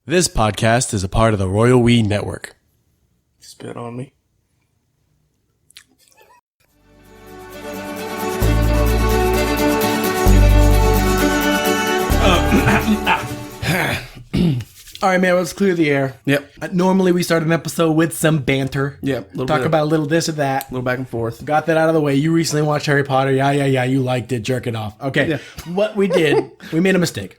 This podcast is a part of the Royal We Network. Spit on me. All right, man, let's clear the air. Yep. Normally, we start an episode with some banter. Yep. Talk about a little this or that. A little back and forth. Got that out of the way. You recently watched Harry Potter. Yeah. You liked it. Jerk it off. Okay. Yeah. What we did, we made a mistake.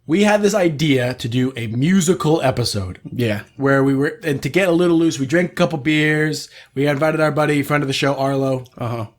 We had this idea to do a musical episode. Yeah. Where we were, and to get a little loose, we drank a couple beers. We invited our buddy, friend of the show, Arlo.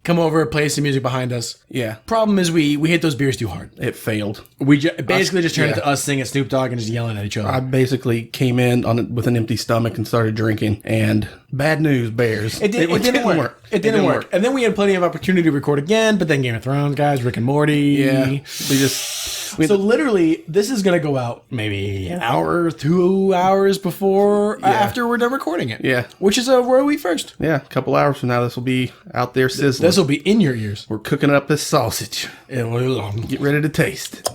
Come over, play some music behind us. Yeah. Problem is, we hit those beers too hard. It failed. We basically just turned it to us singing Snoop Dogg and just yelling at each other. I basically came in with an empty stomach and started drinking. And bad news, Bears. It didn't work. It didn't work. And then we had plenty of opportunity to record again, but then Game of Thrones, guys, Rick and Morty. Yeah. So literally, this is going to go out maybe an hour, 2 hours before, after we're done recording it. Yeah. Which is a Royal We first. Yeah. A couple hours from now, this will be out there sizzling. This will be in your ears. We're cooking up this sausage. Get ready to taste.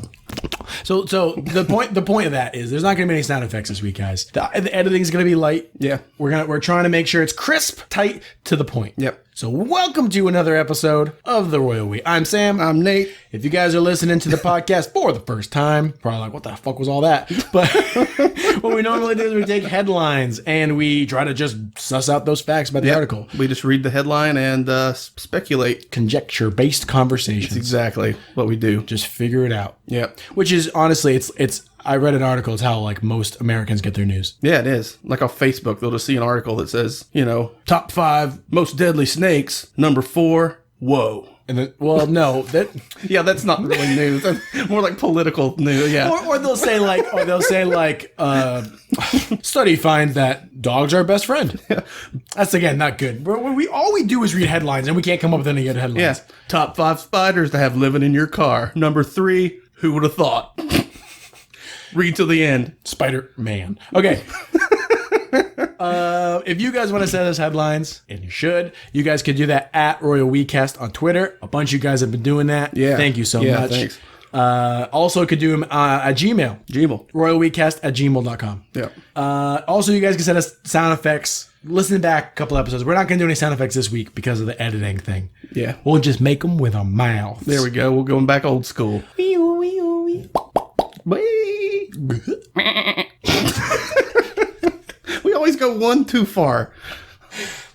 So the point of that is there's not going to be any sound effects this week, guys. The editing is going to be light. Yeah. We're trying to make sure it's crisp, tight, to the point. Yep. So welcome to another episode of the Royal We. I'm Sam. I'm Nate. If you guys are listening to the podcast for the first time, probably like, what the fuck was all that? But what we normally do is we take headlines and we try to just suss out those facts about the article. We just read the headline and speculate. Conjecture-based conversations. That's exactly what we do. Just figure it out. Yep. Which is, honestly, it's I read an article. It's how, like, most Americans get their news. Yeah, it is. Like on Facebook, they'll just see an article that says, top 5 most deadly snakes. Number 4, whoa. And then, well, no, Yeah, that's not really news. That's more like political news. Yeah. or they'll say like, study finds that dogs are best friend. Yeah. That's again not good. All we do is read headlines, and we can't come up with any good headlines. Yeah. Top 5 spiders to have living in your car. Number 3, who would have thought? Read till the end. Spider-Man. Okay. If you guys want to send us headlines, and you should, you guys could do that at Royal WeCast on Twitter. A bunch of you guys have been doing that. Yeah. Thank you so much. Thanks. Also could do them at Gmail. RoyalWeCast@gmail.com. Yeah. Also, you guys can send us sound effects. Listen back a couple episodes. We're not going to do any sound effects this week because of the editing thing. Yeah. We'll just make them with our mouths. There we go. We're going back old school. We always go one too far.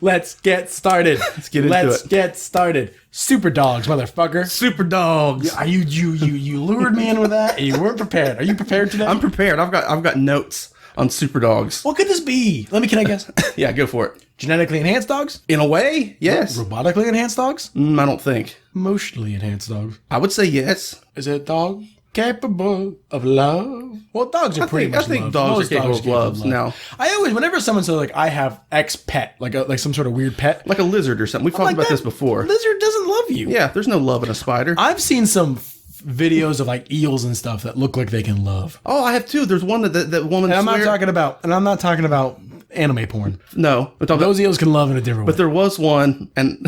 Let's get started. Let's get into it. Get started. Superdogs, motherfucker. Superdogs. You lured me in with that, and you weren't prepared. Are you prepared today? I'm prepared. I've got notes on Superdogs. What could this be? Can I guess? Yeah, go for it. Genetically enhanced dogs? In a way, yes. Robotically enhanced dogs? I don't think. Emotionally enhanced dogs. I would say yes. Is it a dog capable of love? Well, dogs are pretty much I think love. dogs Most are capable of love. Now, I always, whenever someone says like I have X pet, like some sort of weird pet, like a lizard or something. We've talked about this before. Lizard doesn't love you. Yeah, there's no love in a spider. I've seen some videos of like eels and stuff that look like they can love. Oh, I have too. There's one that woman. And I'm not talking about anime porn. No, those eels can love in a different way. But there was one, and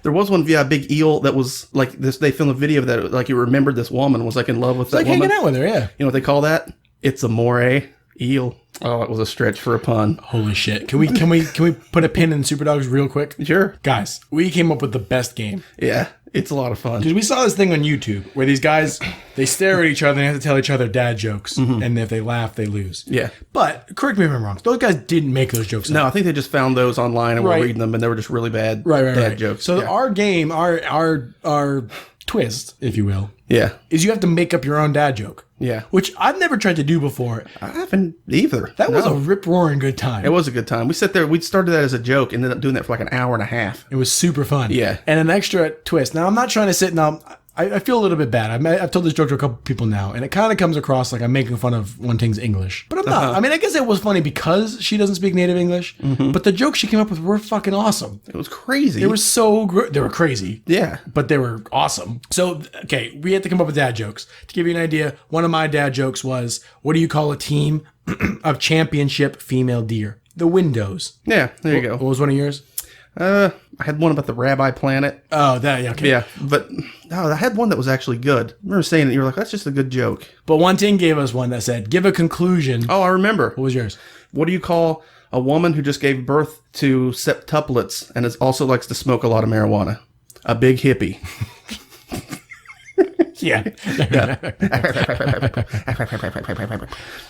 there was one via a big eel that was like this. They filmed a video of that, like you remembered this woman was like in love with that woman. Hanging out with her, yeah. You know what they call that? It's a moray eel. Oh, it was a stretch for a pun. Holy shit! Can we put a pin in Superdogs real quick? Sure, guys. We came up with the best game. Yeah, it's a lot of fun. Because we saw this thing on YouTube where these guys, they stare at each other and they have to tell each other dad jokes. And if they laugh, they lose. Yeah. But, correct me if I'm wrong, those guys didn't make those jokes. No, I think they just found those online and were reading them, and they were just really bad dad jokes. So our game, our twist, if you will, is you have to make up your own dad joke. Yeah. Which I've never tried to do before. I haven't either. That was a rip-roaring good time. It was a good time. We started that as a joke and ended up doing that for like an hour and a half. It was super fun. Yeah. And an extra twist. Now, I'm not trying to sit now. I feel a little bit bad. I've told this joke to a couple people now, and it kind of comes across like I'm making fun of One Ting's English. But I'm not. I mean, I guess it was funny because she doesn't speak native English, but the jokes she came up with were fucking awesome. It was crazy. They were they were crazy. Yeah. But they were awesome. So, okay, we had to come up with dad jokes. To give you an idea, one of my dad jokes was, what do you call a team of championship female deer? The Windows. Yeah, there you go. What was one of yours? I had one about the Rabbi Planet. Oh, that, yeah, okay. Yeah, but I had one that was actually good. I remember saying it, you were like, that's just a good joke. But One Ting gave us one that said, give a conclusion. Oh, I remember. What was yours? What do you call a woman who just gave birth to septuplets and also likes to smoke a lot of marijuana? A big hippie. Yeah.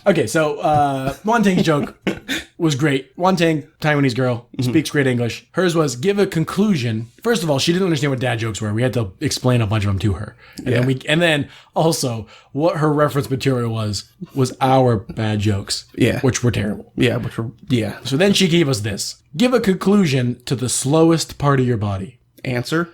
Okay, so One Ting's joke was great. One Ting, Taiwanese girl, speaks great English. Hers was give a conclusion. First of all, she didn't understand what dad jokes were. We had to explain a bunch of them to her. And then also what her reference material was our bad jokes. Yeah. Which were terrible. Yeah, So then she gave us this. Give a conclusion to the slowest part of your body. Answer.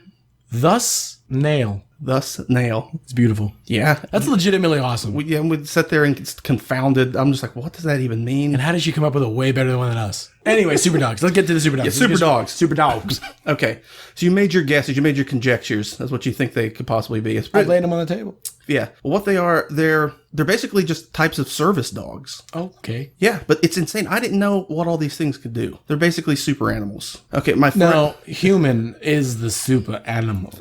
Thus nail. Thus nail. It's beautiful. Yeah. That's legitimately awesome. We'd sit there and get confounded. I'm just like, what does that even mean? And how did she come up with a way better one than us? Anyway, Superdogs. Let's get to the Superdogs. Superdogs. Okay. So you made your guesses. You made your conjectures. That's what you think they could possibly be. I laid them on the table. Yeah. Well, what they are, they're basically just types of service dogs. Okay. Yeah, but it's insane. I didn't know what all these things could do. They're basically super animals. Okay, my friend. No, human is the super animal.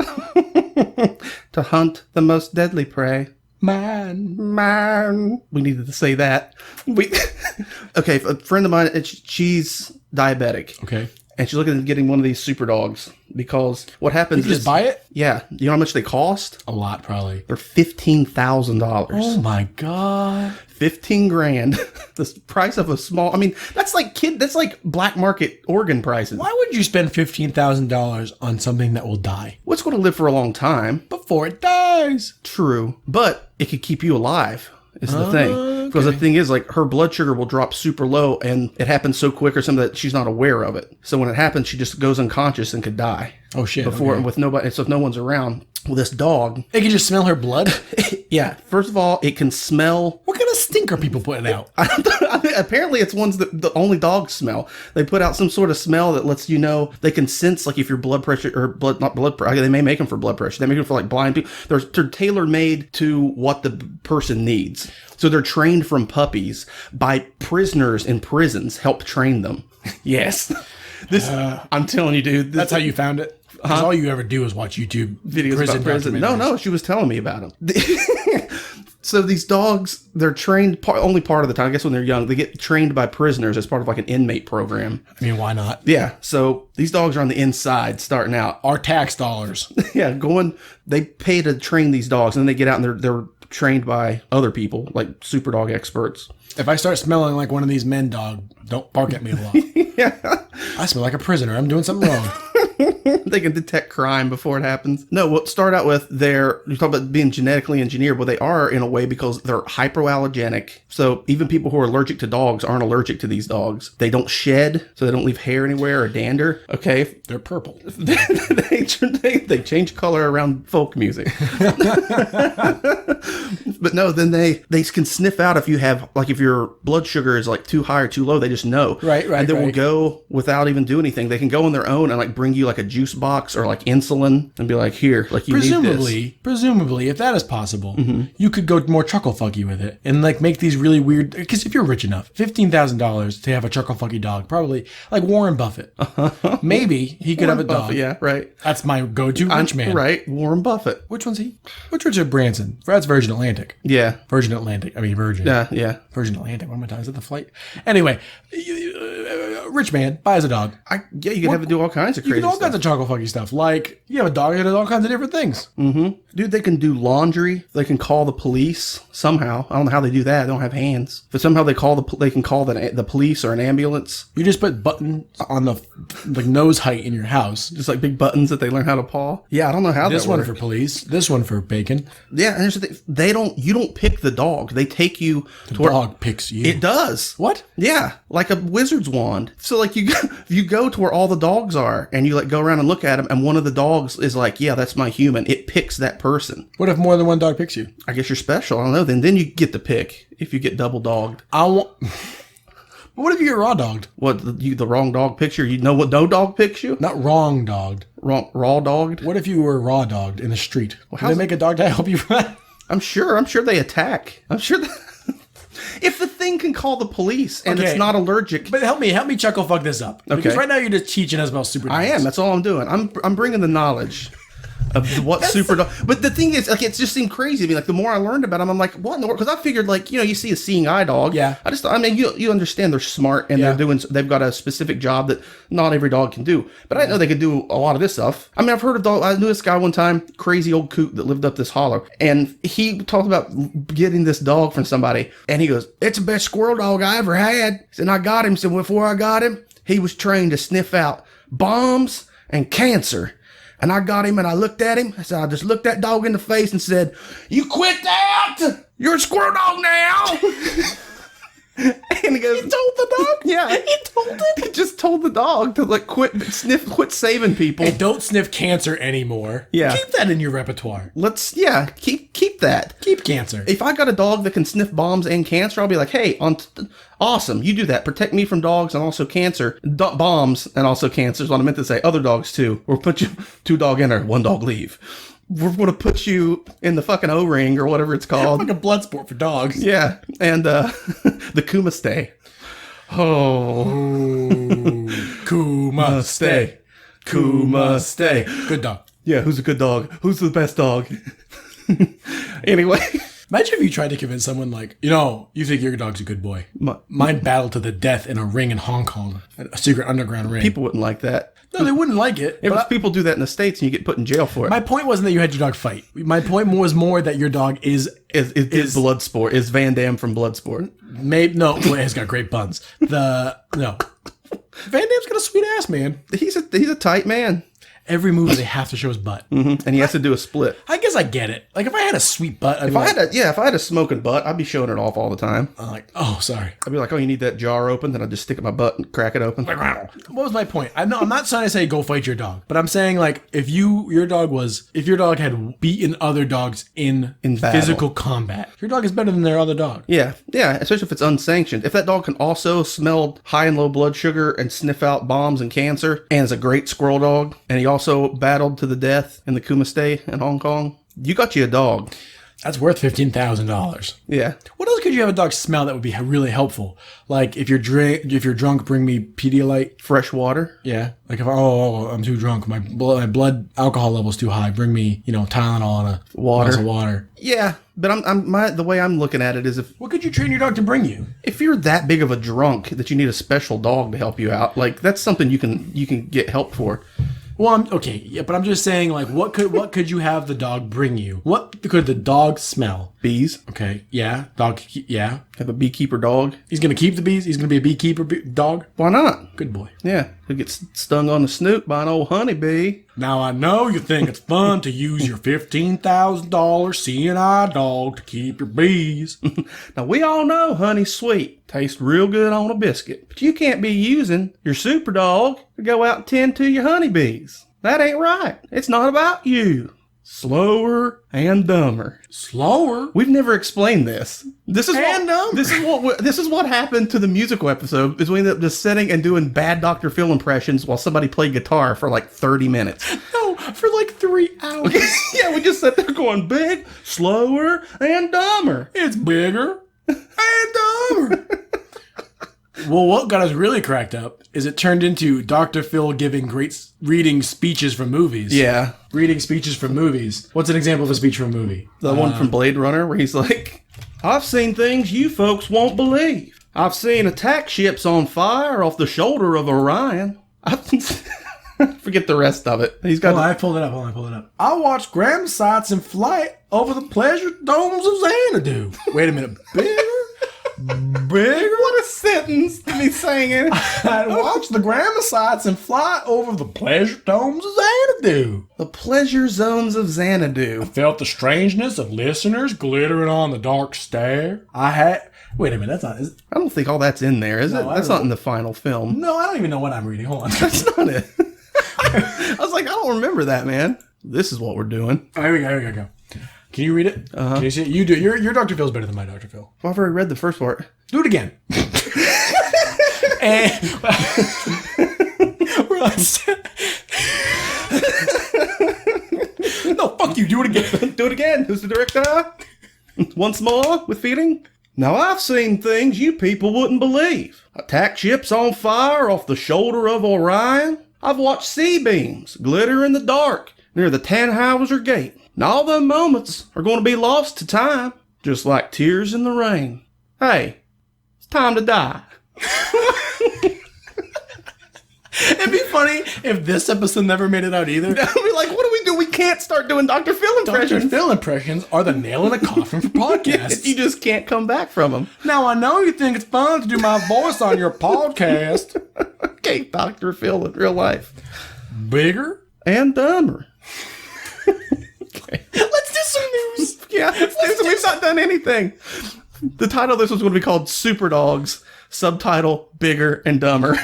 To hunt the most deadly prey. Man. We needed to say that. Okay, a friend of mine, she's diabetic. Okay. And she's looking at getting one of these super dogs because what happens You is... just buy it? Yeah. You know how much they cost? A lot, probably. They're $15,000. Oh my God. 15 grand. The price of a small... I mean, that's like black market organ prices. Why would you spend $15,000 on something that will die? What's going to live for a long time? Before it dies. True. But it could keep you alive. Is the thing. Because the thing is, like, her blood sugar will drop super low and it happens so quick or something that she's not aware of it. So when it happens, she just goes unconscious and could die. Oh, shit. Before, Okay. with nobody, so if no one's around, well, this dog... It can just smell her blood? Yeah. First of all, it can smell... What kind of stink are people putting out? I mean, apparently it's ones that the only dogs smell. They put out some sort of smell that lets you know they can sense, like, if your blood pressure or not blood pressure. They may make them for blood pressure. They make them for like blind people. They're tailor made to what the person needs. So they're trained from puppies by prisoners in prisons. Help train them. Yes, I'm telling you, dude. That's how you found it? Because all you ever do is watch YouTube Videos about prison. No, she was telling me about them. So these dogs, they're trained only part of the time. I guess when they're young, they get trained by prisoners as part of like an inmate program. I mean, why not? Yeah. So these dogs are on the inside starting out. Our tax dollars. Yeah. They pay to train these dogs and then they get out and they're trained by other people, like Superdog experts. If I start smelling like one of these men dog, don't bark at me a lot. Yeah. I smell like a prisoner. I'm doing something wrong. They can detect crime before it happens. No, we'll start out with you talk about being genetically engineered. Well, they are in a way because they're hypoallergenic. So even people who are allergic to dogs aren't allergic to these dogs. They don't shed, so they don't leave hair anywhere or dander. Okay. They're purple. they change color around folk music. But no, then they can sniff out if your blood sugar is like too high or too low. They just know. Right. And they will go without even doing anything. They can go on their own and like bring you like a juice box or like insulin and be like, here, like you need this. Presumably, if that is possible, you could go more chuckle fucky with it and like make these really weird. Because if you're rich enough, $15,000 to have a chuckle fucky dog, probably like Warren Buffett. Maybe he could have a dog. Buffett, yeah, right. That's my go-to rich man. Right, Warren Buffett. Which one's he? Which Richard Branson? That's Virgin Atlantic. Yeah. Virgin Atlantic. I mean, Virgin. Yeah. Virgin Atlantic. What am I talking? Is that the flight? Anyway, rich man buys a dog. You can have it do all kinds of crazy You can all stuff. kinds of chuckle fucky stuff. Like, you have a dog that does all kinds of different things. Dude, they can do laundry. They can call the police somehow. I don't know how they do that. They don't have hands. But somehow they can call the police or an ambulance. You just put buttons on the like nose height in your house. Just like big buttons that they learn how to paw. Yeah, I don't know how This that one works. for police. This one for bacon. Yeah, and here's the thing. You don't pick the dog. They take you The to where dog picks you. it does. What? Yeah, like a wizard's wand. So like you go to where all the dogs are and you like go around and look at them and one of the dogs is like, yeah, that's my human. It picks that person. What if more than one dog picks you? I guess you're special. I don't know. Then you get to pick if you get double dogged. I want. What if you get raw dogged? What, the wrong dog picks you? You know what, no dog picks you? Not wrong dogged. Raw dogged? What if you were raw dogged in the street? Well, how's they make a dog to help you from that? I'm sure they attack. I'm sure If the thing can call the police and Okay. it's not allergic, But help me chuckle fuck this up. Because Okay. right now you're just teaching us about super dogs. I am. That's all I'm doing. I'm bringing the knowledge of what super dog. But the thing is, like, it just seemed crazy to me. Like, the more I learned about them, I'm like, what in the world? Because I figured, like, you see a seeing eye dog. Yeah. I mean, you understand they're smart and they've got a specific job that not every dog can do. But I didn't know they could do a lot of this stuff. I mean, I've heard of dog. I knew this guy one time, crazy old coot that lived up this hollow, and he talked about getting this dog from somebody, and he goes, "It's the best squirrel dog I ever had." He said, "I got him." So before I got him, he was trained to sniff out bombs and cancer. And I got him and I looked at him. I said, I just looked that dog in the face and said, "You quit that! You're a squirrel dog now!" And he goes, "He told the dog?" Yeah. He told it? He just told the dog to, like, quit saving people. And don't sniff cancer anymore. Yeah. Keep that in your repertoire. Keep that. Keep cancer. If I got a dog that can sniff bombs and cancer, I'll be like, "Hey, awesome, you do that. Protect me from dogs and also cancer. Bombs and also cancer is what I meant to say. Other dogs too. We'll put you 2 dog enter, 1 dog leave. We're going to put you in the fucking O-ring or whatever it's called." Like a blood sport for dogs. Yeah, and the Kuma stay. Oh, Kuma stay. Kuma stay. Good dog. Yeah, who's a good dog? Who's the best dog? Anyway. Imagine if you tried to convince someone like, you think your dog's a good boy. Mine battled to the death in a ring in Hong Kong. A secret underground ring. People wouldn't like that. No, they wouldn't like it. If people do that in the States and you get put in jail for it. My point wasn't that you had your dog fight. My point was more that your dog is Bloodsport. Is Van Damme from Bloodsport. well, he's got great buns. No. Van Damme's got a sweet ass, man. He's a tight man. Every movie they have to show his butt. Mm-hmm. And he has to do a split. I guess I get it. Like, if I had a sweet butt, If I had a smoking butt, I'd be showing it off all the time. I'm like, oh, sorry. I'd be like, "Oh, you need that jar open?" Then I'd just stick it in my butt and crack it open. What was my point? I'm not trying to say go fight your dog, but I'm saying, like, if your dog had beaten other dogs in battle. physical combat, your dog is better than their other dog. Yeah, especially if it's unsanctioned. If that dog can also smell high and low blood sugar and sniff out bombs and cancer, and is a great squirrel dog, and he also battled to the death in the Kuma stay in Hong Kong, you got you a dog. That's worth $15,000. Yeah. What else could you have a dog smell that would be really helpful? Like, if you're drunk, bring me Pedialyte. Fresh water. Yeah. Like, if I'm too drunk, my blood alcohol level's too high, bring me Tylenol and a glass of water. Yeah, but the way I'm looking at it is, What could you train your dog to bring you? if you're that big of a drunk that you need a special dog to help you out, like, that's something you can get help for. Well, but I'm just saying, like, what could you have the dog bring you? What could the dog smell? Bees. Okay, yeah, dog, yeah. Have a beekeeper dog. He's gonna keep the bees. He's gonna be a beekeeper dog. Why not? Good boy. Yeah, he'll get stung on the snoot by an old honeybee. Now I know you think it's fun to use your $15,000 seeing-eye dog to keep your bees. Now, we all know honey's sweet. Tastes real good on a biscuit. But you can't be using your super dog to go out and tend to your honeybees. That ain't right. It's not about you. Slower and dumber. Slower. We've never explained this. This is dumber. This is what happened to the musical episode. Is we ended up just sitting and doing bad Dr. Phil impressions while somebody played guitar for like 30 minutes. No, for like 3 hours. Yeah, we just sat there going big, slower, and dumber. It's bigger and dumber. Well, what got us really cracked up is it turned into Dr. Phil giving reading speeches from movies. Yeah. Reading speeches from movies. What's an example of a speech from a movie? The one from Blade Runner where he's like, "I've seen things you folks won't believe. I've seen attack ships on fire off the shoulder of Orion." Forget the rest of it. He's got. I pulled it up. I watched ground sights in flight over the pleasure domes of Xanadu. Wait a minute. Bigger? What a sentence to be saying. I watched the grammar sites and fly over the pleasure domes of Xanadu. The pleasure zones of Xanadu. Felt the strangeness of listeners glittering on the dark stair. Wait a minute, that's not... I don't think all that's in there, is it? That's not in the final film. No, I don't even know what I'm reading. Hold on. That's not it. I was like, I don't remember that, man. This is what we're doing. Oh, here we go. Can you read it? Can you see it? You do. Your Dr. Phil's better than my Dr. Phil. Well, I've already read the first part. Do it again. And no, fuck you. Do it again. Do it again. Who's the director? Once more with feeding. Now, I've seen things you people wouldn't believe. Attack ships on fire off the shoulder of Orion. I've watched sea beams glitter in the dark near the Tannhauser Gate. And all them moments are going to be lost to time, just like tears in the rain. Hey, it's time to die. It'd be funny if this episode never made it out either. I'd be like, what do we do? We can't start doing Dr. Phil impressions. Dr. Phil impressions are the nail in the coffin for podcasts. You just can't come back from them. Now, I know you think it's fun to do my voice on your podcast. Okay, Dr. Phil in real life. Bigger? And dumber. Okay. Let's do some news. Yeah, we've not done anything. The title of this was going to be called Superdogs. Subtitle, Bigger and Dumber.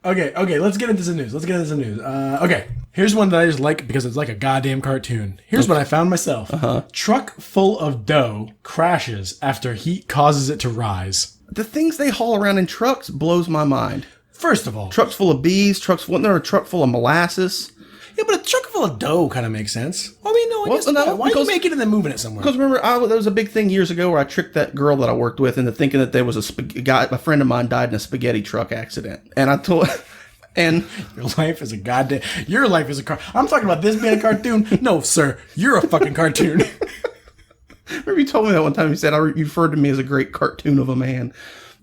Okay, let's get into some news. Okay, here's one that I just like because it's like a goddamn cartoon. Here's what I found myself. Truck full of dough crashes after heat causes it to rise. The things they haul around in trucks blows my mind. First of all, Trucks full of bees, wasn't there a truck full of molasses? yeah, but a truck full of dough kind of makes sense. I mean, no, I Well, guess no, not. Why do you because- make it and then moving it somewhere? Because remember, there was a big thing years ago where I tricked that girl that I worked with into thinking that there was a friend of mine died in a spaghetti truck accident. And I told... And Your life is a goddamn... Your life is a car... I'm talking about this being a cartoon. No, sir. You're a fucking cartoon. remember you told me that one time, you said, you referred to me as a great cartoon of a man.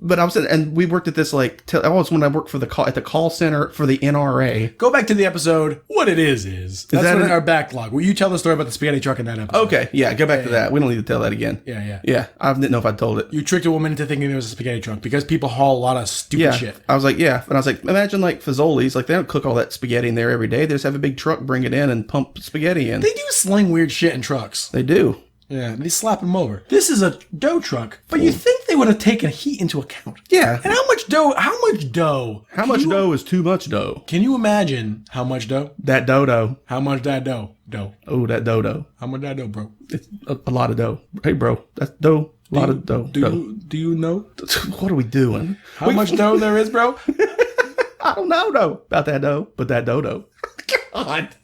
But I was, and we worked at this that was when I worked for at the call center for the NRA. Go back to the episode. What it is. That's that what our backlog. Will you tell the story about the spaghetti truck in that episode? Okay, yeah, go back to that. We don't need to tell that again. Yeah. Yeah, I didn't know if I told it. You tricked a woman into thinking there was a spaghetti truck because people haul a lot of stupid Yeah, shit. I was like, yeah, and I was like, imagine like Fazoli's, like they don't cook all that spaghetti in there every day. They just have a big truck, bring it in, and pump spaghetti in. They do sling weird shit in trucks. They do. Yeah, they slap them over. This is a dough truck, but you think they would have taken heat into account. Yeah. And how much dough? How much dough is too much dough? Can you imagine how much dough? That dodo. How much that dough? Dough. Oh, that dodo. How much that dough, bro? It's a lot of dough. Hey, bro, that's dough. A lot of dough. Do you know What are we doing? how much dough there is, bro? I don't know, though, about that dough, but that dodo. God.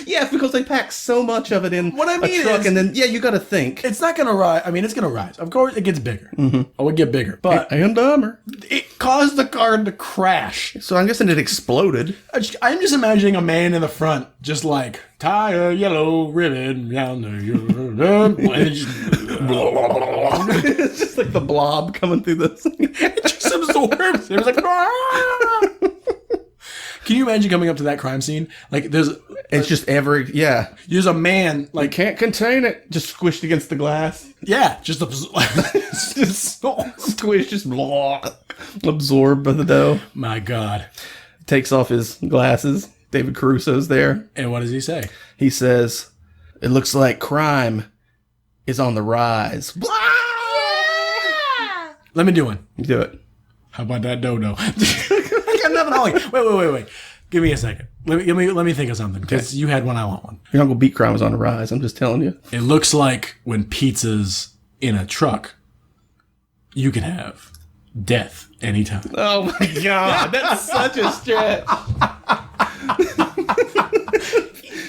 Yeah, because they pack so much of it in What I mean a truck, is- and then, you got to think. It's not gonna rise. I mean, it's gonna rise. Of course, it gets bigger. Mm-hmm. Oh, it get bigger, but And dumber. it caused the car to crash. So I'm guessing it exploded. I'm just imagining a man in the front, just like tie a yellow ribbon down the. It's just like the blob coming through this. It just absorbs. It was like. "Ah!" Can you imagine coming up to that crime scene? Like there's It's there's a man like can't contain it. Just squished against the glass. yeah, just Just squish, just blah, absorbed by the dough. my God. Takes off his glasses. David Caruso's there. And what does he say? He says, "It looks like crime is on the rise." Blah! Let me do one. You do it. How about that dodo? I got nothing. Wait. Give me a second. Let me think of something because you had one. I want one. Your Uncle Beat crime is on the rise. I'm just telling you. It looks like when pizza's in a truck, you can have death anytime. Oh my God, that's such a stretch.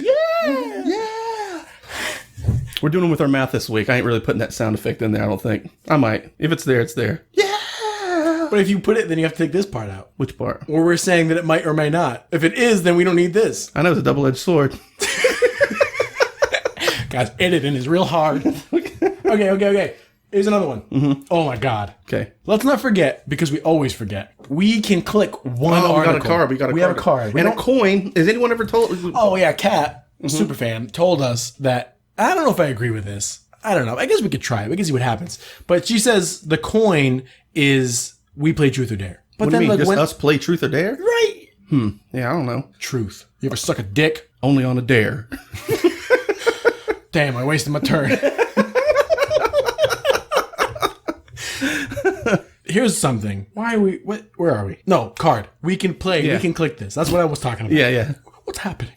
Yeah. We're doing them with our mouth this week. I ain't really putting that sound effect in there, I don't think. I might. If it's there, it's there. Yeah. But if you put it, then you have to take this part out. Which part? Or we're saying that it might or may not. If it is, then we don't need this. I know it's a double-edged sword. Guys, editing is real hard. Okay. Here's another one. Mm-hmm. Oh my God. Okay. Let's not forget, because we always forget. We can click one article. We got a card. We have a card. And a coin. Has anyone ever told... Oh yeah, Kat, superfan, told us that, I don't know if I agree with this. I don't know. I guess we could try it. We can see what happens. But she says the coin is we play truth or dare. But What do you mean? Just us play truth or dare? Right. Yeah, I don't know. Truth. You ever suck a dick? Only on a dare. Damn, I wasted my turn. Here's something. Why are we... Where are we? No, card. We can play. Yeah. We can click this. That's what I was talking about. Yeah. What's happening?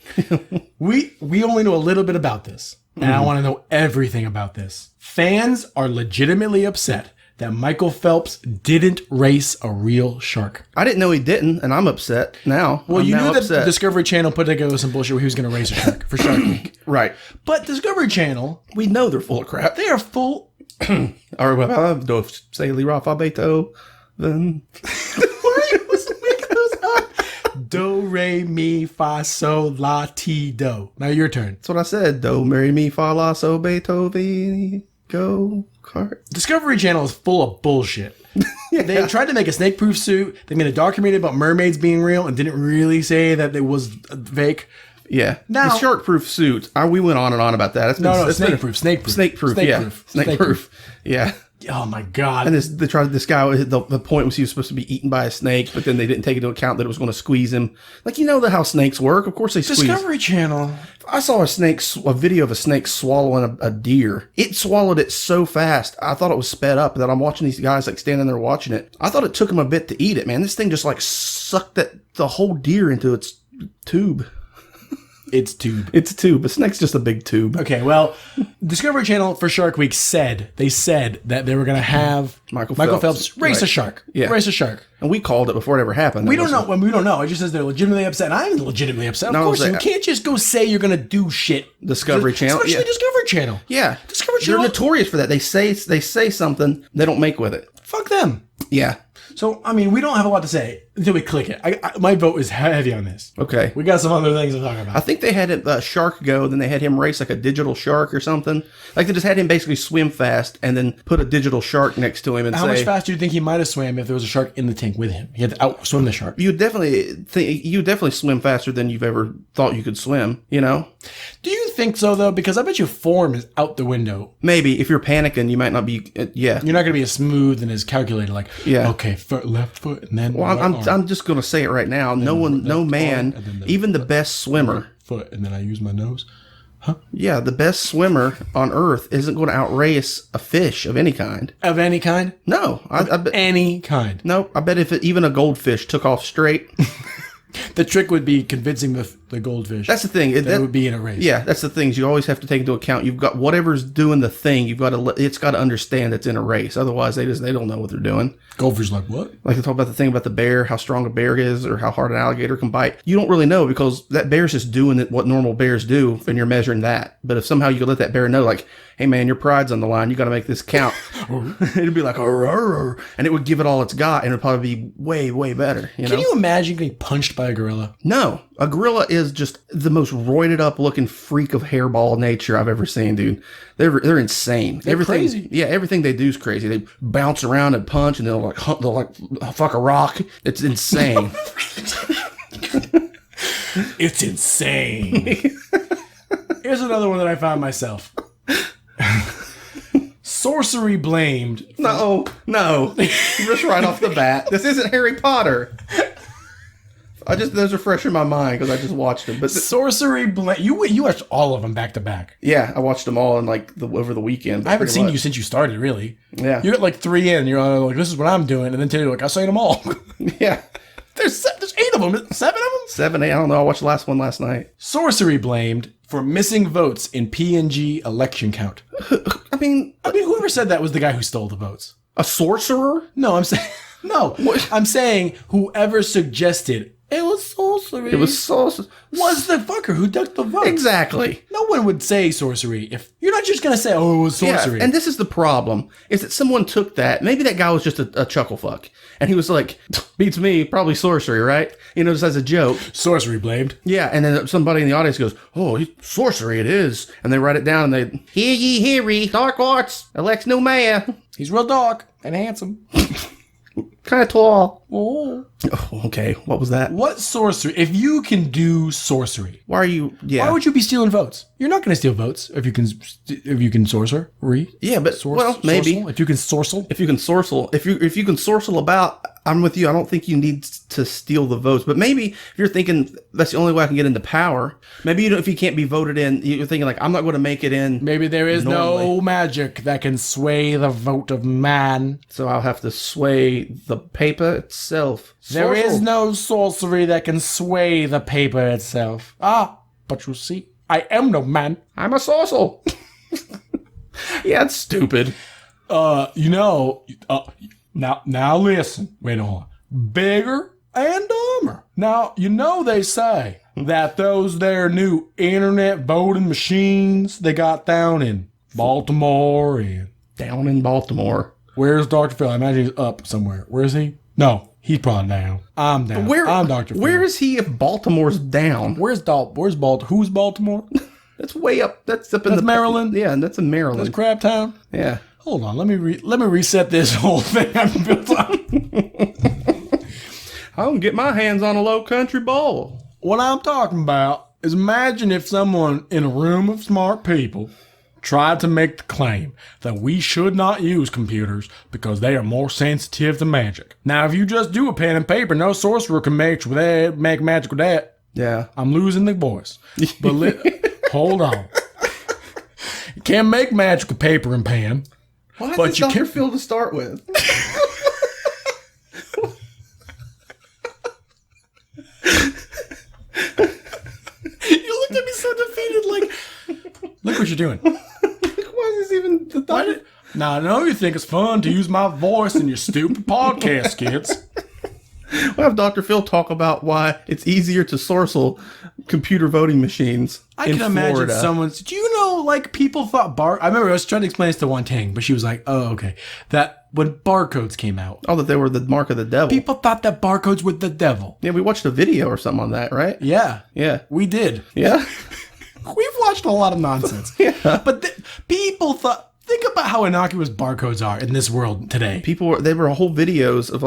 we only know a little bit about this. And I want to know everything about this. Fans are legitimately upset that Michael Phelps didn't race a real shark. I didn't know he didn't, and I'm upset now. Well, I'm you now knew that upset. Discovery Channel put together some bullshit where he was going to race a shark for Shark Week. Right. But Discovery Channel, We know they're full of crap. they are full... Or do say Rafa Beethoven. Do, re, mi, fa, sol, la, ti, do. Now your turn. That's what I said. Do, marry me, fa, la, so, Beethoven, go, kart. Discovery Channel is full of bullshit. They tried to make a snake-proof suit. They made a documentary about mermaids being real and didn't really say that it was fake. Yeah. Now, the shark-proof suit. We went on and on about that. Snake-proof. Snake-proof. Yeah. Oh my God. And they tried this guy, the point was he was supposed to be eaten by a snake, but then they didn't take into account that it was going to squeeze him. Like, how snakes work. Of course they squeeze. Discovery Channel. I saw a video of a snake swallowing a deer. It swallowed it so fast, I thought it was sped up, that I'm watching these guys like standing there watching it. I thought it took them a bit to eat it, man. This thing just like sucked the whole deer into its tube. It's a tube. A snake's just a big tube. Okay, well, Discovery Channel for Shark Week said that they were going to have Michael Phelps race a shark. Yeah. Race a shark. And we called it before it ever happened. We don't know. We don't know. It just says they're legitimately upset. And I'm legitimately upset. Of course, you can't just go say you're going to do shit. Discovery Channel. Especially Discovery Channel. Yeah. Discovery Channel. They're notorious for that. They say something, they don't make with it. Fuck them. Yeah. So, I mean, we don't have a lot to say until we click it. My vote is heavy on this. Okay. We got some other things to talk about. I think they had a shark go, then they had him race like a digital shark or something. Like they just had him basically swim fast and then put a digital shark next to him and How much faster do you think he might have swam if there was a shark in the tank with him? He had to outswim the shark. You definitely swim faster than you've ever thought you could swim, Do you think so, though? Because I bet your form is out the window. Maybe. If you're panicking, you might not be, yeah. You're not going to be as smooth and as calculated, like, yeah. Okay, left foot, and then well, I'm just going to say it right now. No man, even the best swimmer. Foot, and then I use my nose. Huh? Yeah, the best swimmer on Earth isn't going to outrace a fish of any kind. Of any kind? No. I bet, any kind? No, I bet if even a goldfish took off straight... The trick would be convincing the goldfish. That's the thing. That would be in a race. Yeah, that's the things you always have to take into account. You've got whatever's doing the thing. It's got to understand it's in a race. Otherwise, they don't know what they're doing. Goldfish like what? Like they talk about the thing about the bear, how strong a bear is, or how hard an alligator can bite. You don't really know because that bear's just doing what normal bears do, and you're measuring that. But if somehow you could let that bear know, like, hey man, your pride's on the line. You got to make this count. It'd be like, and it would give it all it's got, and it'd probably be way, way better. Can you imagine getting punched by a gorilla? No, a gorilla is just the most roided up looking freak of hairball nature I've ever seen, dude. They're insane. They're crazy. Yeah, everything they do is crazy. They bounce around and punch, and they'll fuck a rock. It's insane. It's insane. Here's another one that I found myself. Sorcery blamed. No. Just right off the bat. This isn't Harry Potter. Those are fresh in my mind because I just watched them. But sorcery blamed. You watched all of them back to back. Yeah, I watched them all in over the weekend. I haven't seen you since you started, really. Yeah. You got like 3 in. You're like, this is what I'm doing. And then you're like, I'll say them all. Yeah. There's 8 of them. 7 of them? 7, 8. I don't know. I watched the last one last night. Sorcery blamed for missing votes in PNG election count. I mean, whoever said that was the guy who stole the votes. A sorcerer? No, I'm saying I'm saying whoever suggested it was sorcery. It was sorcery. Was the fucker who ducked the votes. Exactly. No one would say sorcery if you're not just gonna say, oh, it was sorcery. Yeah, and this is the problem: is that someone took that. Maybe that guy was just a chuckle fuck, and he was like, "Beats me, probably sorcery, right?" Just as a joke. Sorcery blamed. Yeah, and then somebody in the audience goes, "Oh, sorcery, it is," and they write it down, and they hear ye, hear ye, dark arts elects new mayor. He's real dark and handsome. Kind of tall. Oh, okay. What was that? What sorcery? If you can do sorcery, why are you? Yeah. Why would you be stealing votes? You're not going to steal votes if you can sorcerer. Yeah, but maybe if you can sorcel. If you can sorcel about. I'm with you. I don't think you need to steal the votes, but maybe if you're thinking that's the only way I can get into power, maybe if you can't be voted in, you're thinking like I'm not going to make it in. Maybe there is no magic that can sway the vote of man, so I'll have to sway the paper itself. There is no sorcery that can sway the paper itself. But you see, I am no man. I'm a sorcerer. Yeah, it's stupid. Now listen. Wait on. Bigger and dumber. Now, they say that those there new internet voting machines they got down in Baltimore and Down in Baltimore. Where's Dr. Phil? I imagine he's up somewhere. Where is he? No, he's probably down. I'm down. I'm Dr. Phil. Where is he if Baltimore's down? Where's Baltimore? Who's Baltimore? That's way up. That's up in Maryland? Yeah, and that's in Maryland. That's Crab Town? Yeah. Hold on. Let me reset this whole thing I've built up. I can get my hands on a low country bowl. What I'm talking about is imagine if someone in a room of smart people tried to make the claim that we should not use computers because they are more sensitive to magic. Now, if you just do a pen and paper, no sorcerer can make magic with that. Yeah. I'm losing the voice. But hold on. You can't make magic with paper and pen. Why but is you Dr. can Phil to start with? You looked at me so defeated, like, look what you're doing. Why is this even the thought? Now, I know you think it's fun to use my voice in your stupid podcast, kids. We'll have Dr. Phil talk about why it's easier to sorcel computer voting machines I in can imagine Florida. someone's... Do you know, like, people thought... I remember I was trying to explain this to one Ting, but she was like, oh, okay. That when barcodes came out... Oh, that they were the mark of the devil. People thought that barcodes were the devil. Yeah, we watched a video or something on that, right? Yeah. Yeah. We did. Yeah? We've watched a lot of nonsense. Yeah. But people thought... Think about how innocuous barcodes are in this world today. They were whole videos of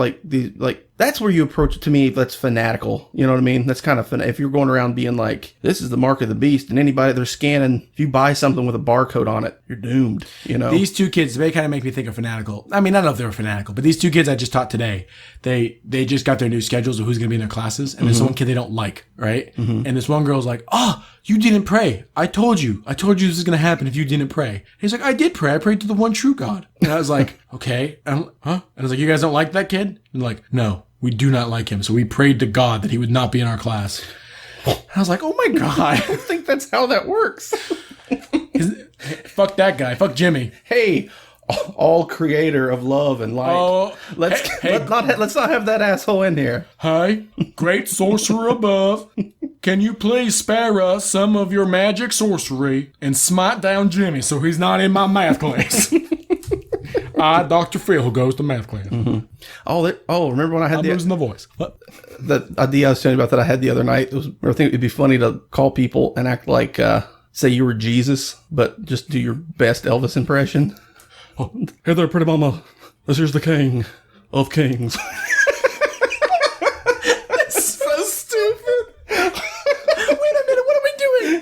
that's where you approach it to me. That's fanatical. You know what I mean? That's kind of if you're going around being like, this is the mark of the beast, and anybody they're scanning, if you buy something with a barcode on it, you're doomed. You know? These two kids, they kind of make me think of fanatical. I mean, I don't know if they were fanatical, but these two kids I just taught today, they just got their new schedules of who's going to be in their classes, and there's one kid they don't like, right? And this one girl's like, oh, you didn't pray. I told you this was going to happen if you didn't pray. And he's like, I did pray. I prayed to the one true God. And I was like, okay. And I was like, you guys don't like that kid? And like, no, we do not like him. So we prayed to God that he would not be in our class. And I was like, oh my God. I don't think that's how that works. Fuck that guy. Fuck Jimmy. Hey, all creator of love and light. Oh, let's not have that asshole in here. Hi, great sorcerer above. Can you please spare us some of your magic sorcery and smite down Jimmy so he's not in my math class? I, Dr. Phil, who goes to math class. Remember when I had I'm losing the voice. What? The idea I was telling you about that I had the other night? I think it'd be funny to call people and act like, say you were Jesus, but just do your best Elvis impression. Oh, hey there, pretty mama. This here's the king of kings. That's so stupid. Wait a minute, what are we doing?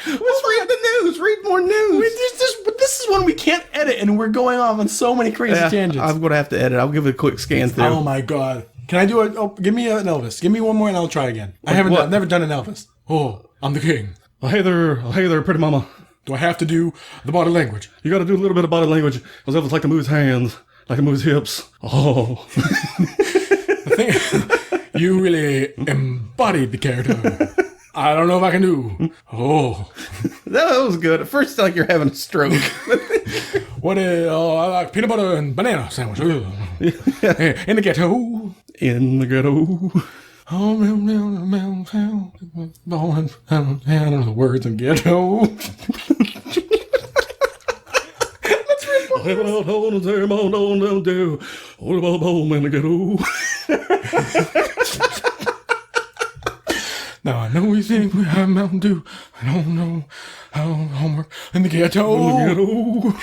Let's read the news. Read more news. This is one we can't edit, and we're going off on so many crazy tangents. I'm going to have to edit. I'll give it a quick scan through. Oh my God. Can I do it? Oh, give me an Elvis. Give me one more and I'll try again. I've never done an Elvis. Oh, I'm the king. Hey there, pretty mama. Do I have to do the body language? You got to do a little bit of body language. Because Elvis like to move his hands, like to move his hips. Oh. You really embodied the character. I don't know if I can do. Oh. That was good. At first, it's like you're having a stroke. I like peanut butter and banana sandwich. In the ghetto. In the ghetto. I don't know the words in ghetto. Now I know we think we have Mountain Dew. I don't know how homework in the ghetto.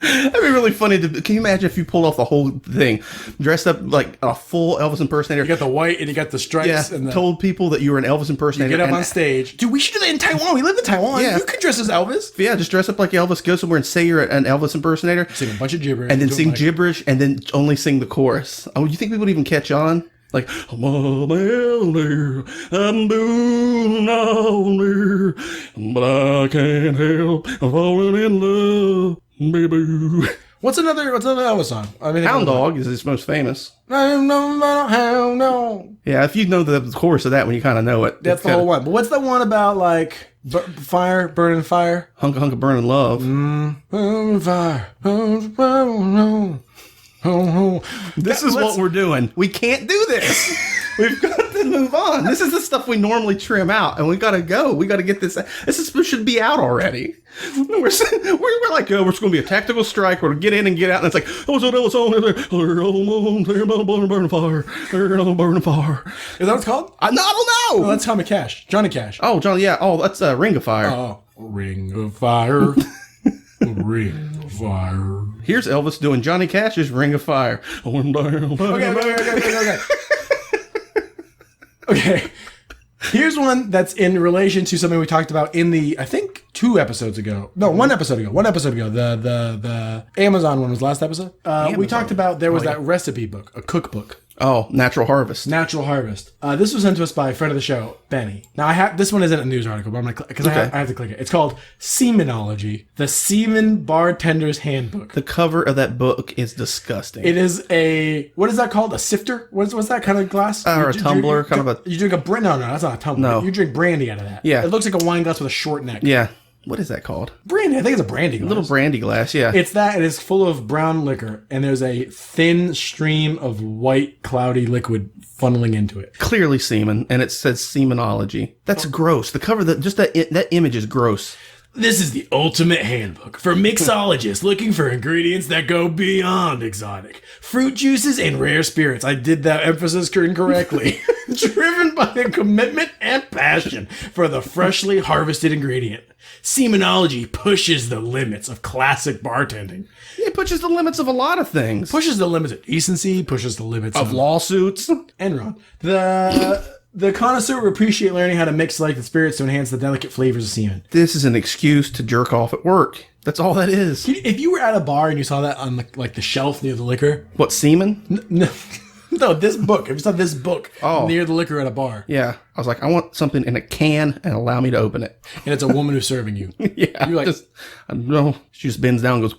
That'd be really funny. Can you imagine if you pulled off the whole thing, dressed up like a full Elvis impersonator? You got the white and you got the stripes. Yeah, and told people that you were an Elvis impersonator. You get up on stage. Dude, we should do that in Taiwan. We live in Taiwan. Yeah. You could dress as Elvis. Yeah, just dress up like Elvis, go somewhere and say you're an Elvis impersonator. Sing a bunch of gibberish. And then sing gibberish and then only sing the chorus. Oh, you think people would even catch on? Like, I'm doing all there, but I can't help falling in love, baby. What's another Elvis song? I mean, Hound Dog is his most famous. I'm no hound dog. Yeah, if you know the chorus of that one, you kind of know it. That's the whole one. But what's the one about, like, burning fire? Hunk of burning love. Burning fire. This is what we're doing. We can't do this. We've got to move on. This is the stuff we normally trim out, and we got to go. We got to get this. This should be out already. We're like, oh, it's going to be a tactical strike. We're going to get in and get out. And it's like, oh, so that was on there. Burn fire. Burn fire. Is that what it's called? I don't know. Oh, that's Tommy Cash. Johnny Cash. Oh, Johnny, yeah. Oh, that's Ring of Fire. Oh, Ring of Fire. Ring of Fire. Here's Elvis doing Johnny Cash's Ring of Fire. Okay. Okay. Here's one that's in relation to something we talked about in the, I think, 2 episodes ago. No, 1 episode ago. 1 episode ago. The Amazon one was last episode. We talked about, there was that recipe book, a cookbook. Oh, Natural Harvest. Natural Harvest. This was sent to us by a friend of the show, Benny. Now, this one isn't a news article, but I'm going to click, because I have to click it. It's called Semenology, the Semen Bartender's Handbook. The cover of that book is disgusting. It is what is that called? A sifter? What's that kind of glass? Or a tumbler, You drink a, no, that's not a tumbler. No. You drink brandy out of that. Yeah. It looks like a wine glass with a short neck. Yeah. What is that called? Brandy. I think it's a brandy glass. A little brandy glass, yeah. It's that. It is full of brown liquor, and there's a thin stream of white, cloudy liquid funneling into it. Clearly semen, and it says Semenology. That's gross. The cover, that image is gross. This is the ultimate handbook for mixologists looking for ingredients that go beyond exotic. Fruit juices and rare spirits. I did that emphasis incorrectly. Driven by a commitment and passion for the freshly harvested ingredient. Semenology pushes the limits of classic bartending. It pushes the limits of a lot of things. Pushes the limits of decency, pushes the limits of lawsuits. Enron. The connoisseur will appreciate learning how to mix selected spirits to enhance the delicate flavors of semen. This is an excuse to jerk off at work. That's all that is. If you were at a bar and you saw that on the shelf near the liquor. What, semen? No, this book. If you saw this book near the liquor at a bar. Yeah. I was like, I want something in a can and allow me to open it. And it's a woman who's serving you. Yeah. You're like, no. She just bends down and goes,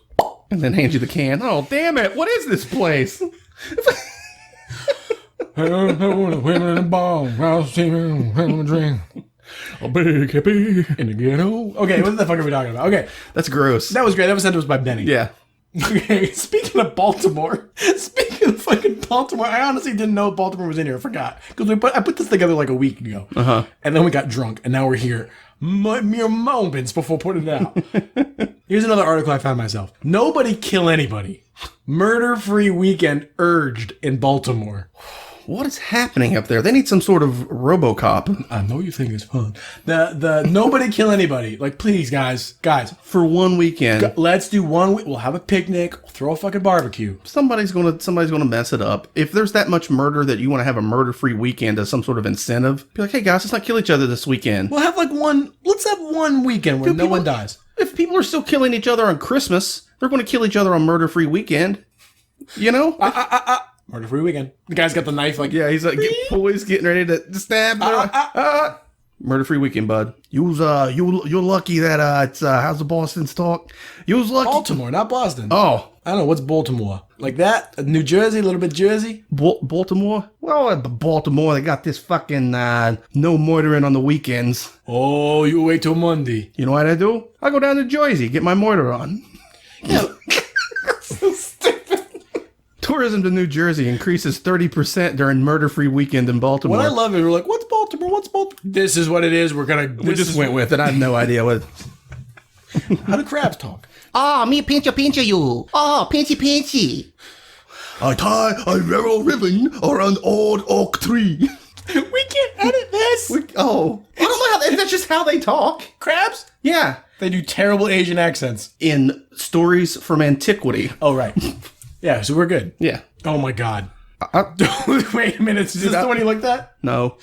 and then hands you the can. Oh, damn it. What is this place? Women in the bar, I'll see him, have a drink. A big hippie in the ghetto. Okay, what the fuck are we talking about? Okay. That's gross. That was great. That was sent to us by Benny. Yeah. Okay, speaking of Baltimore, I honestly didn't know Baltimore was in here. I forgot. Because I put this together like a week ago. Uh-huh. And then we got drunk, and now we're here mere moments before putting it out. Here's another article I found myself. Nobody kill anybody. Murder-free weekend urged in Baltimore. What is happening up there? They need some sort of RoboCop. I know you think it's fun. The nobody kill anybody. Like, please, guys, for one weekend, let's do one. We'll have a picnic. Throw a fucking barbecue. Somebody's gonna mess it up. If there's that much murder that you want to have a murder-free weekend as some sort of incentive, be like, hey guys, let's not kill each other this weekend. We'll have let's have one weekend where no one dies. If people are still killing each other on Christmas, they're going to kill each other on murder-free weekend. You know? Murder-free weekend. The guy's got the knife, like, yeah, he's like, always getting ready to stab. Murder-free weekend, bud. You're lucky that it's how's the Boston's talk? You was lucky. Baltimore, not Boston. Oh, I don't know what's Baltimore, like that. New Jersey, a little bit Jersey. Baltimore. Well, Baltimore, they got this fucking no moitoring on the weekends. Oh, you wait till Monday. You know what I do? I go down to Jersey, get my moiter on. Yeah. So stupid. Tourism to New Jersey increases 30% during murder-free weekend in Baltimore. What I love is we're like, what's Baltimore? What's Baltimore? This is what it is. We just went with it. I have no idea what. How do crabs talk? Oh, me pincha you. Oh, pinchy. I tie a yellow ribbon around old oak tree. We can't edit this. I don't know that's just how they talk. Crabs? Yeah. They do terrible Asian accents. In stories from antiquity. Oh, right. Yeah, so we're good. Yeah. Oh, my God. Wait a minute. Is this the one you looked at? No.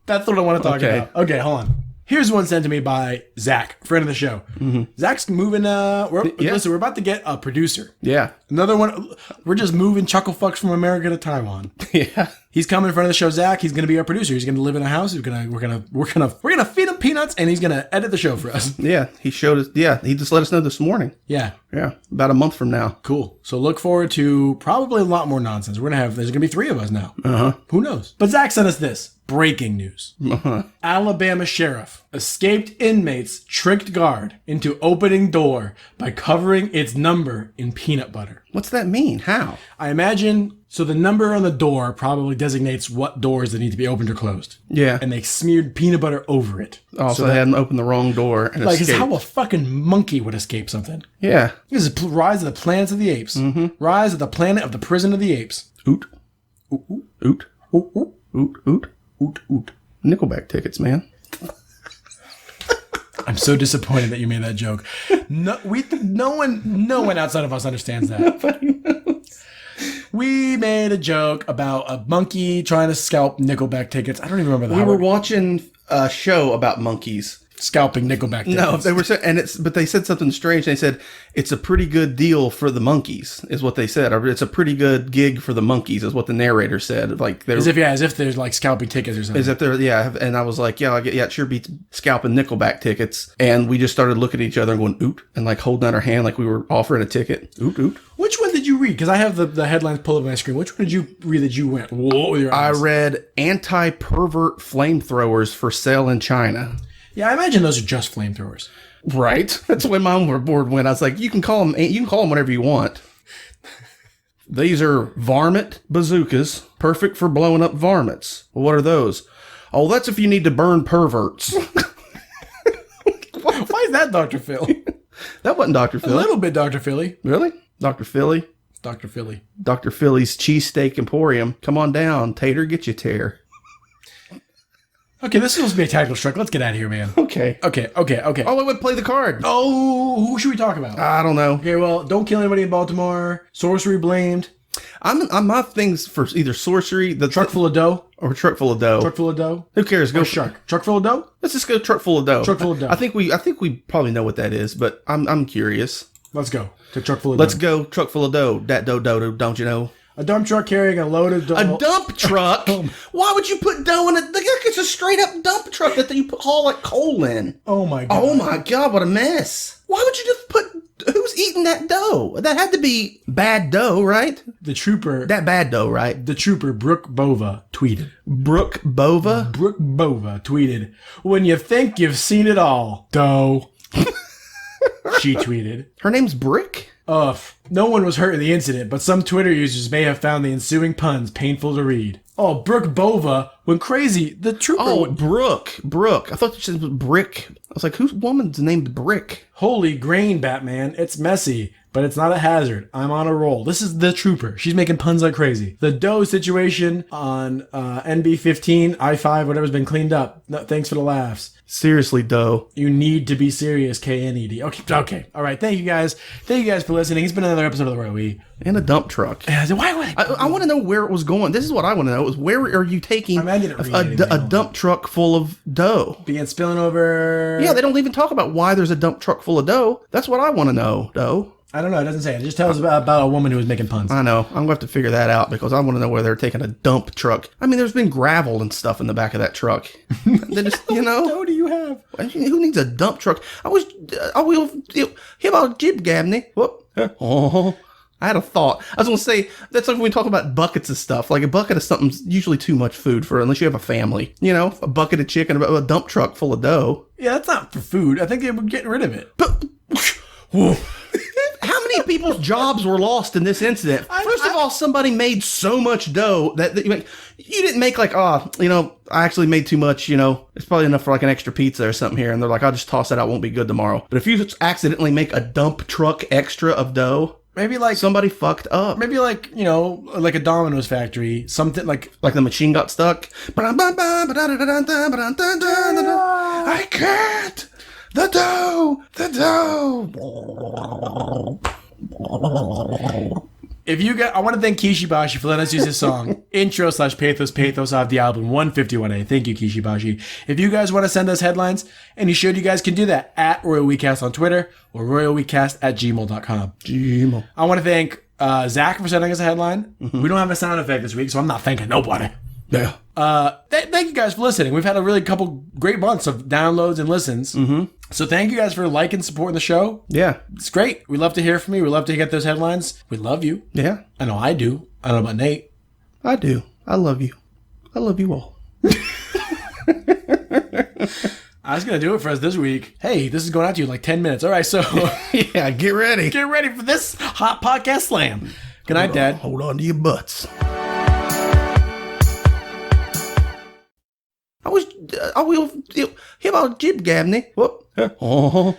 That's what I want to talk about. Okay, hold on. Here's one sent to me by Zach, friend of the show. Mm-hmm. Zach's moving. Listen, we're about to get a producer. Yeah. Another one. We're just moving chuckle fucks from America to Taiwan. Yeah. He's coming in front of the show, Zach. He's going to be our producer. He's going to live in a house. We're gonna feed him peanuts, and he's going to edit the show for us. Yeah. He showed us. Yeah. He just let us know this morning. Yeah. Yeah. About a month from now. Cool. So look forward to probably a lot more nonsense. There's going to be 3 of us now. Uh huh. Who knows? But Zach sent us this breaking news. Uh huh. Alabama sheriff Escaped inmates tricked guard into opening door by covering its number in peanut butter. What's that mean? How? I imagine, so the number on the door probably designates what doors that need to be opened or closed. Yeah. And they smeared peanut butter over it. Oh, so they hadn't opened the wrong door and Like, it's escaped. how a fucking monkey would escape something. Yeah. This is Rise of the Planets of the Apes. Mm-hmm. Rise of the Planet of the Prison of the Apes. Oot. Oot, oot, Oot. oot, oot, Oot. Oot. oot, oot. Nickelback tickets, man. I'm so disappointed that you made that joke. No one outside of us understands that. Nobody knows. We made a joke about a monkey trying to scalp Nickelback tickets. I don't even remember that. We were watching a show about monkeys. Scalping Nickelback tickets. No, they were, but they said something strange. They said it's a pretty good deal for the monkeys, is what they said. Or it's a pretty good gig for the monkeys, is what the narrator said. Like as if there's like scalping tickets or something. Is that there? Yeah, and I was like, it sure beats scalping Nickelback tickets. And we just started looking at each other and going oot, and like holding out our hand like we were offering a ticket. Oot oot. Which one did you read? Because I have the headlines pulled up on my screen. Which one did you read that you went whoa with your eyes? I read anti-pervert flamethrowers for sale in China. Yeah, I imagine those are just flamethrowers. Right. That's when my board went. I was like, you can call them whatever you want. These are varmint bazookas, perfect for blowing up varmints. Well, what are those? Oh, that's if you need to burn perverts. Why is that Dr. Phil? That wasn't Dr. Phil. A little bit Dr. Philly. Really? Dr. Philly? Dr. Philly. Dr. Philly's Cheesesteak Emporium. Come on down. Tater, get you tear. Okay, this is supposed to be a tactical strike. Let's get out of here, man. Okay. Okay. Oh, wait, play the card. Oh, who should we talk about? I don't know. Okay, well, don't kill anybody in Baltimore. Sorcery blamed. I'm my things for either sorcery, the Truck full of dough. or truck full of dough. Truck full of dough. Who cares? Go Or shark. Truck full of dough. Let's just go truck full of dough. Truck full of dough. I think we probably know what that is, but I'm curious. Let's go to truck full of Let's dough. go truck full of dough. That dough, don't you know? A dump truck carrying a load of dough. A dump truck? Why would you put dough in it? It's a straight up dump truck that you haul like coal in. Oh my god. Oh my god, what a mess. Why would you just put, who's eating that dough? That had to be bad dough, right? The trooper. That bad dough, right? The trooper, Brooke Bova, tweeted. Brooke Bova? Brooke Bova tweeted, "When you think you've seen it all, dough." She tweeted. Her name's Brick? No one was hurt in the incident, but some Twitter users may have found the ensuing puns painful to read. Oh, Brooke Bova went crazy. The trooper. Oh, Brooke. I thought you said it was Brick. I was like, whose woman's named Brick? Holy grain, Batman. It's messy, but it's not a hazard. I'm on a roll. This is the trooper. She's making puns like crazy. The dough situation on NB15, I5, whatever's been cleaned up. No, thanks for the laughs. Seriously, dough. You need to be serious, KNED. Okay. All right. Thank you guys. Thank you guys for listening. It's been another episode of The Royal We. And a dump truck. Why would I want to know where it was going. This is what I want to know. Is where are you taking a dump truck full of dough? Being spilling over. Yeah, they don't even talk about why there's a dump truck full of dough. That's what I want to know, dough. I don't know. It doesn't say. It just tells about a woman who was making puns. I know. I'm going to have to figure that out because I want to know where they're taking a dump truck. I mean, there's been gravel and stuff in the back of that truck. They just, What dough do you have? Who needs a dump truck? I will hear about Jib Gabney. Whoop. Oh, I had a thought. I was going to say, that's like when we talk about buckets of stuff. Like a bucket of something's usually too much food for, unless you have a family. A bucket of chicken, a dump truck full of dough. Yeah, that's not for food. I think they were getting rid of it. But, whoa. How many people's jobs were lost in this incident? First of all, somebody made so much dough that you didn't make like, I actually made too much, it's probably enough for like an extra pizza or something here. And they're like, I'll just toss that out. Won't be good tomorrow. But if you just accidentally make a dump truck extra of dough, maybe like somebody fucked up. Maybe like, like a Domino's factory, something like the machine got stuck. I can't. The dough. I want to thank Kishibashi for letting us use his song, intro/pathos of the album 151A. Thank you, Kishibashi. If you guys want to send us headlines, and you should, you guys can do that at Royal WeCast on Twitter or royalwecast@gmail.com. Gmail. I want to thank Zach for sending us a headline. Mm-hmm. We don't have a sound effect this week, so I'm not thanking nobody. Yeah. Thank you guys for listening. We've had a really couple great months of downloads and listens. Mm-hmm. So thank you guys for liking and supporting the show. Yeah. It's great. We love to hear from you. We love to get those headlines. We love you. Yeah. I know I do. I don't know about Nate. I do. I love you. I love you all. I was going to do it for us this week. Hey, this is going out to you in like 10 minutes. All right, so Yeah, get ready. get ready for this hot podcast slam. Good night, Dad. Hold on to your butts. I will hear about Jib Gabney. Whoop. Oh.